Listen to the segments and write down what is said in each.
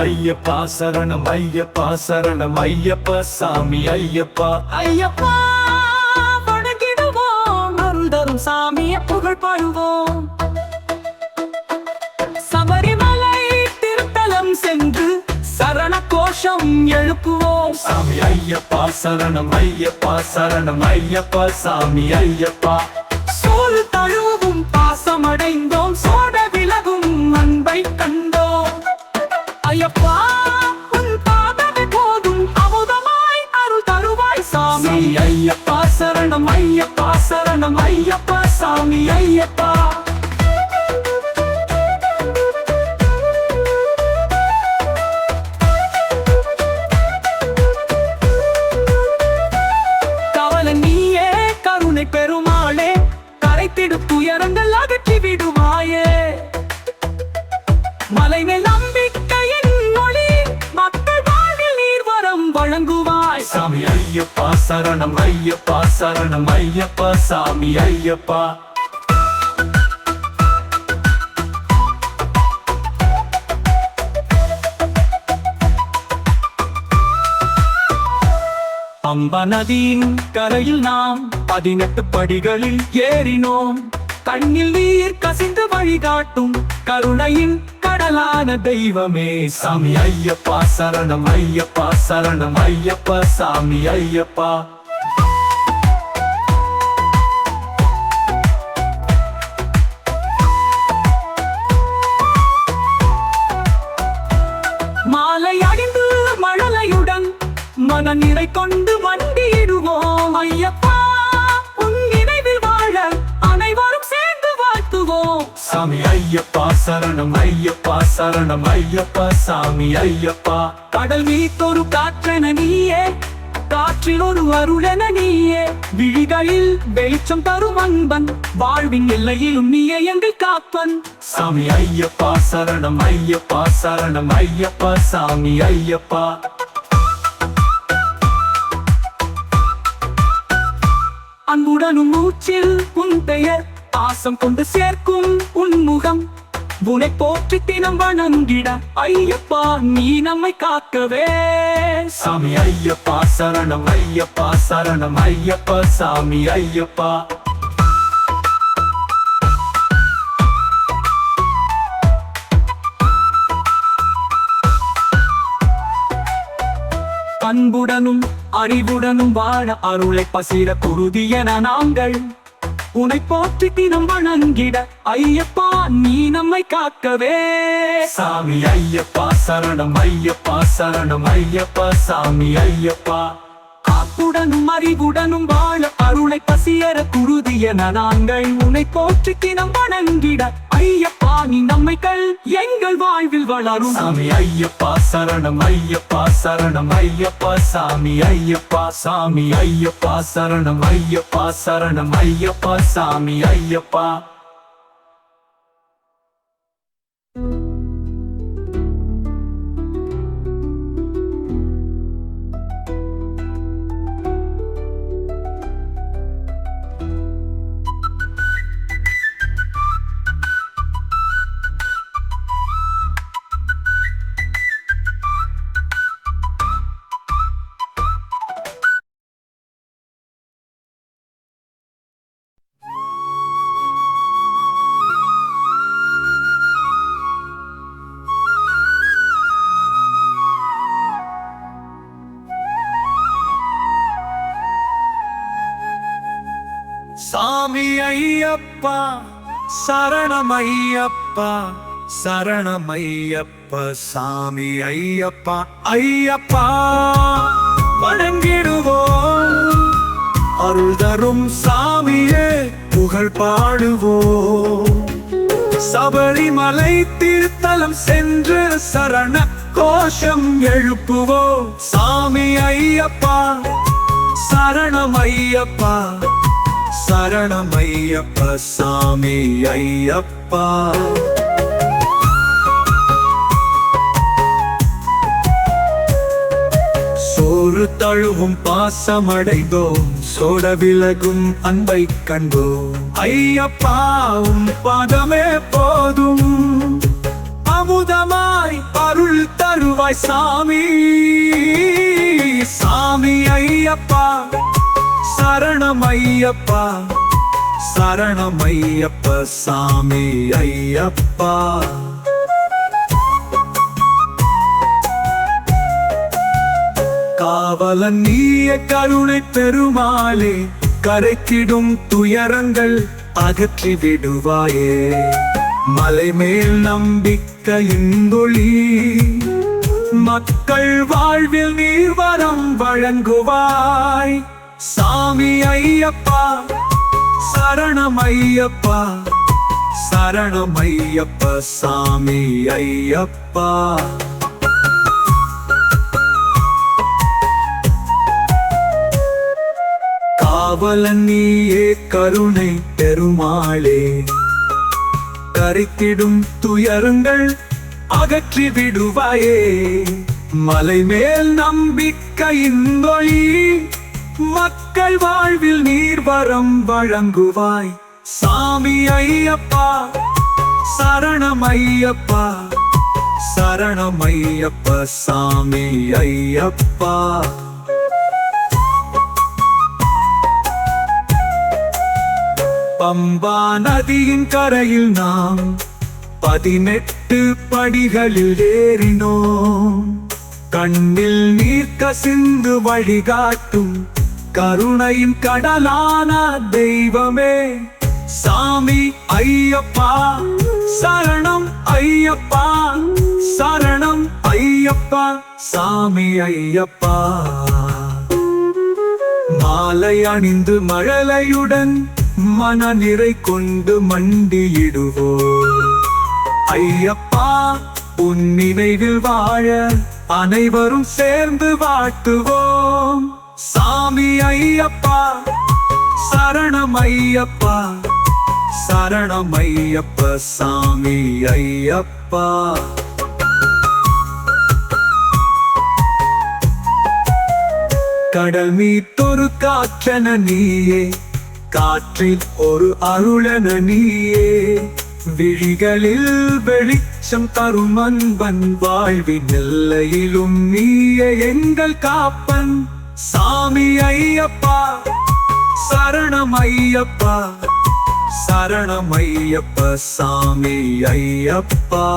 ஐயப்பா சரணம் ஐயப்பா சரணம் ஐயப்பா சாமி ஐயப்பா ஐயப்பா வணங்கிடுவோம், அருள் தரும் சாமியை புகழ் பாடுவோம். சபரிமலை திருத்தலம் சென்று சரண கோஷம் எழுப்புவோம். சாமி ஐயப்பா சரணம் ஐயப்பா சரணம் ஐயப்பா சாமி ஐயப்பா. சோல் தழுவும் பாசமடைந்தோம், சோட விலகும் அன்பை கண்டோம். ஐயப்பா உன் பாதமே போதும், அமுதமாய் அருள் தருவாய் சாமி. ஐயப்பா சரணம் ஐயப்பா சரணம் ஐயப்பா சாமி ஐயப்பா. பெருமாளே கரைத்திடு துயரங்கள் அகற்றி விடுவாயே. மலைமேல் நம்பிக்கையின் மொழி, மக்கள் வாழ்வில் நீர்வரம் வழங்குவாய். சாமி ஐயப்பா சரணம் ஐயப்பா சரணம் ஐயப்பா சாமி ஐயப்பா. அம்பா நதியின் கரையில் நாம் 18 படிகளில் ஏறினோம். கண்ணில் நீர் கசிந்து வழிகாட்டும் கருணையின் கடலான தெய்வமே. சாமி ஐயப்பா சரணம் ஐயப்பா சரணம் ஐயப்பா சாமி ஐயப்பா. மாலை அணிந்து மழலையுடன் மன நிறை கொண்டு வண்டியிடுவோம். ஐயப்பா உன் நினைவில் வாழ அனைவரும் சேர்ந்து வாழ்த்துவோம். சாமி ஐயப்பா சரணம் ஐயப்பா சரணம் ஐயப்பா சாமி ஐயப்பா. கடல் மீத்தொரு காற்றென நீயே, காற்றில் ஒரு அருளென நீயே, விழிகளில் வெளிச்சம் தரும் அன்பன், வாழ்வின் எல்லையிலும் நீயே எங்கள் காப்பன். சாமி ஐயப்பா சரணம் ஐயப்பா சரணம் ஐயப்பா சாமி ஐயப்பா. அன்புடனும் மூச்சில் உன் பெயர், ஆசம் கொண்டு சேர்க்கும் உன் முகம், உனை போற்றி தினம் வணங்கிட ஐயப்பா நீ நம்மை காக்கவே. சாமி ஐயப்பா சரணம் ஐயப்பா சரணம் ஐயப்பா சாமி ஐயப்பா. அன்புடனும் அறிவுடனும் வாழ அருளை பசிர குருதி என நாங்கள் உனை போற்றி தினம் வணங்கிட ஐயப்பா நீ நம்மை காக்கவே. சாமி ஐயப்பா சரணம் ஐயப்பா சரணம் ஐயப்பா சாமி ஐயப்பா. காப்புடனும் அறிவுடனும் வாழ அருளை பசியற குருதி என நாங்கள் உனை போற்றி தினம் வணங்கிட ஐயப்பா நீ நம்மைகள் எங்கள் வாழ்வில் வளரும். சாமி ஐயப்பா சரணம் ஐயப்பா சரணம் ஐயப்பா சாமி ஐயப்பா. சாமி ஐயப்பா சரணம் ஐயப்பா சரணம் ஐயப்பா சாமி ஐயப்பா. சாமி ஐயப்பா சரணமையப்பா சரணமையப்பா சாமி ஐயப்பா. ஐயப்பா வணங்கிடுவோம், அருள் தரும் சாமியே புகழ் பாடுவோம். சபரிமலை திருத்தலம் சென்று சரண கோஷம் எழுப்புவோம். சாமி ஐயப்பா சரணமையப்பா சரணமையப்பா சாமி ஐயப்பா. சோறு தழுவும் பாசமடைந்தோம், சோட விலகும் அன்பை கண்டோம். ஐயப்பா உன் பாதமே போதும், அமுதமாய் அருள் தருவாய் சாமி. சாமி ஐயப்பா சரணம் ஐயப்பா, சரணம் ஐயப்ப சாமி ஐயப்பா. காவலன் நீய கருணை பெருமாளே, கரைக்கிடும் துயரங்கள் அகற்றி விடுவாயே. மலை மேல் நம்பிக்கையின் ஒளி, மக்கள் வாழ்வில் நீர்வரம் வழங்குவாய். சாமி ஐயப்பா சரணம் ஐயப்பா, சரணம் ஐயப்ப சாமி ஐயப்பா. காவலன் நீயே கருணை பெருமாளே, கரைத்திடும் துயரங்கள் அகற்றி விடுவாயே. மலை மேல் நம்பிக்கையின் ஒளி, மக்கள் வாழ்வில் நீர்வரம் வழங்குவாய். சாமி ஐயப்பா சரணம் ஐயப்பா, சரணம் ஐயப்ப சாமி ஐயப்பா. பம்பா நதியின் கரையில் நாம் 18 படிகளில் ஏறினோம். கண்ணில் நீர் கசிந்து வழிகாட்டும் கருணையின் கடலான தெய்வமே. சாமி ஐயப்பா சரணம் ஐயப்பா, சரணம் ஐயப்பா சாமி ஐயப்பா. மாலை அணிந்து மழலையுடன் மனநிறை கொண்டு மண்டியிடுவோம். ஐயப்பா உன் நினைவில் வாழ அனைவரும் சேர்ந்து வாழ்த்துவோம். சாமி ஐயப்பா சரணம் ஐயப்பா, சரணம் ஐயப்ப சாமி ஐயப்பா. கடல் மீட்டொரு காற்றென நீயே, காற்றில் ஒரு அருளென நீயே. விழிகளில் வெளிச்சம் தரும் அன்பன், வாழ்வின் எல்லையிலும் நீயே எங்கள் காப்பன். சாமி ஐயப்பா சரணம் ஐயப்பா, சரணம் ஐயப்ப சாமி ஐயப்பா.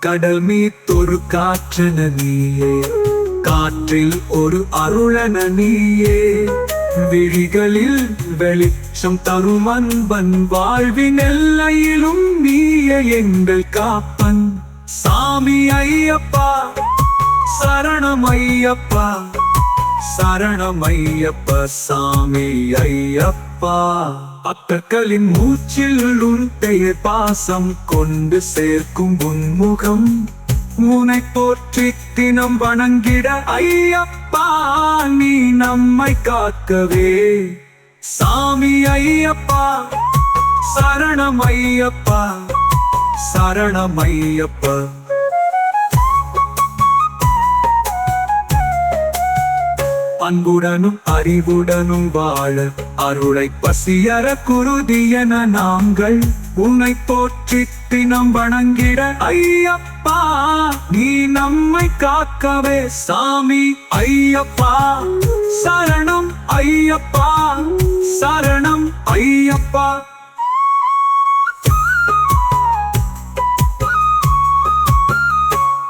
கடல் மீட்டொரு காற்றென நீயே, காற்றில் ஒரு அருளென நீயே. விழிகளில் வெளிச்சம் தரும் அன்பன், வாழ்வின் எல்லையிலும் நீயே எங்கள் காப்பன். சாமி ஐயப்பா சரணம் ஐயப்பா, சரணம் ஐயப்ப சாமி ஐயப்பா. பக்தர்களின் மூச்சில் உன் பெயர் பாசம் கொண்டு சேர்க்கும் உன்முகம், உன்னை போற்றி தினம் வணங்கிட ஐயப்பா நீ நம்மை காக்கவே. சாமி ஐயப்பா சரணம் ஐயப்பா, சரணம் ஐயப்ப. அன்புடனும் அறிவுடனும் வாழ அருளை பசியற குருதியென நாங்கள் உன்னை போற்றி தினம் வணங்கிட ஐயப்பா நீ நம்மை காக்கவே. சாமி ஐயப்பா சரணம் ஐயப்பா, சரணம் ஐயப்பா.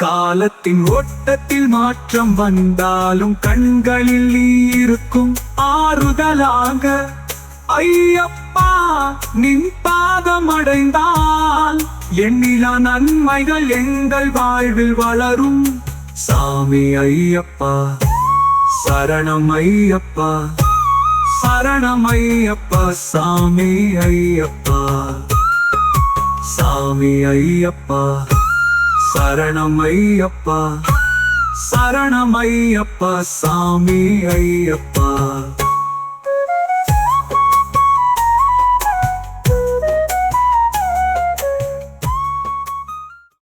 காலத்தின் ஓட்டத்தில் மாற்றம் வந்தாலும் கண்களில் நீ இருக்கும் ஆறுதலாக ஐயப்பா. நின் பாதம் அடைந்தால் எண்ணிலா நன்மைகள் எங்கள் வாழ்வில் வளரும். சாமி ஐயப்பா சரணம் ஐயப்பா, சரணம் ஐயப்பா சாமி ஐயப்பா. சாமி ஐயப்பா சரணம் ஐயப்பா, சரணம் ஐயப்பா சாமி ஐயப்பா.